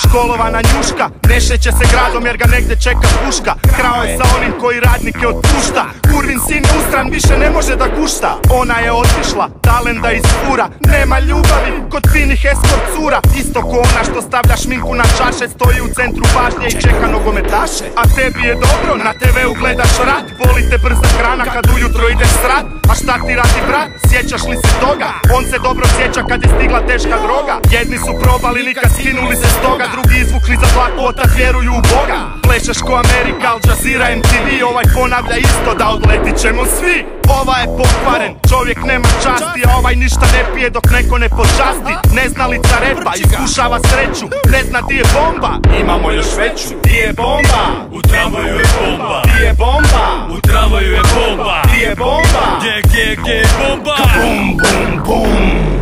Školovana njuška, ne šeće se gradom jer ga negdje čeka puška. Krao je sa onim koji radnike otpušta. Kurvin sin je ustran, više ne može da gušta. Ona je otišla, talenta iz fura. Nema ljubavi kod finih eskort cura. Isto ko ona što stavlja šminku na čaše, stoji u centru pažnje i čeka nogometaše. A tebi je dobro, na TV-u gledaš rat. Voli te brza hrana kad ujutro ideš srat. A šta ti radi brat, sjećaš li se toga? On se dobro sjeća kad je stigla teška droga. Jedni su probali, nikad skinuli se s toga. Drugi izvukli za blaku, otak vjeruju u Boga. Plešeš ko Amerika, Al Jazeera, MTV. Ovaj ponavlja isto da odletit ćemo svi. Ovaj je pokvaren, čovjek nema časti, a ovaj ništa ne pije dok neko ne počasti. Neznalica repa, iskušava sreću, ne zna di je bomba, imamo još veću. Di je bomba? U tramvaju je bomba. Di je bomba? U tramvaju je bomba. Di je bomba? Gdje je bomba? Bum, bum, bum.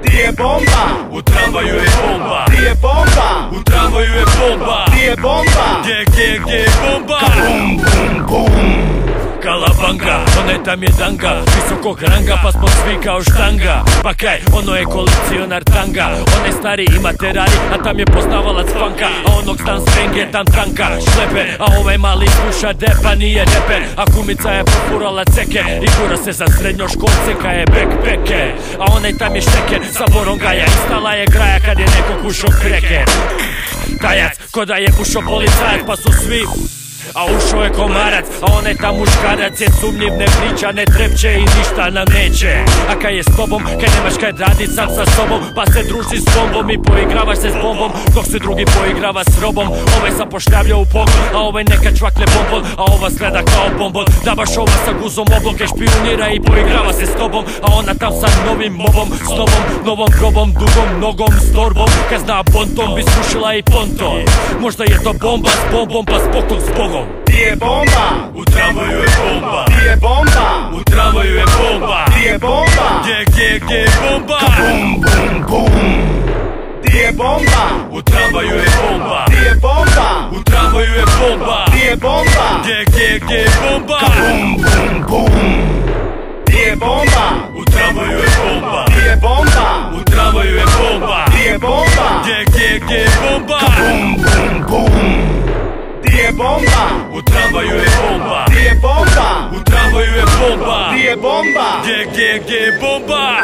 Di je bomba? U tramvaju je bomba. Di je bomba? U tramvaju je bomba. Di je bomba? Gdje je bomba? Bum, bum, bum. Kalabanga, onaj tam je danga, visokog ranga pa smo svi kao štanga. Pa kaj, ono je kolekcionar tanga, onaj stari ima terari, a tam je poznavalac funka. A onog stan svenge, tam tanka, šlepe, a ovaj mali sluša depa, nije reper. A kumica je profurala ceke i kura se za srednjoškolce ka je backpacke. A onaj tam je šteker, sa borongaja, istala je graja kad je neko kušo kreker. Tajac, ko da je bušo policajac, pa su svi a ušao je komarac, a onaj tam muškarac je sumnjiv, ne priča, ne trepće i ništa nam neće. A kaj je s tobom, kaj nemaš kaj radit sam sa sobom, pa se druži s bombom i poigravaš se s bombom, dok se drugi poigrava s robom. Ovaj sam poštavlja u pogled, a ovaj neka čvakle bombon, a ova gleda kao bombon. Da baš ova sa guzom oblonke špionira i poigrava se s tobom, a ona tam sa novim mobom, s novom probom, dugom nogom, s torbom. Kad zna bonton bi srušila i ponton. Možda je to bomba s bombom, pa s bokom s bogom. Di je bomba? U tramvaju je bomba. Di je bomba? U tramvaju je bomba. Di je bomba? Gdje je bomba? Bum, bum, bum. Di je bomba? U tramvaju je bomba. Di je bomba? U tramvaju je bomba. Di je bomba? Gdje je bomba? Bum, bum, bum. Di je bomba? U tramvaju je bomba. Di je bomba? U tramvaju je bomba. Di je bomba? Gdje je bomba? Bum, bum, bum. Di je bomba? U tramvaju je bomba. Di je bomba? U tramvaju je bomba. Di je bomba? Gdje je bomba?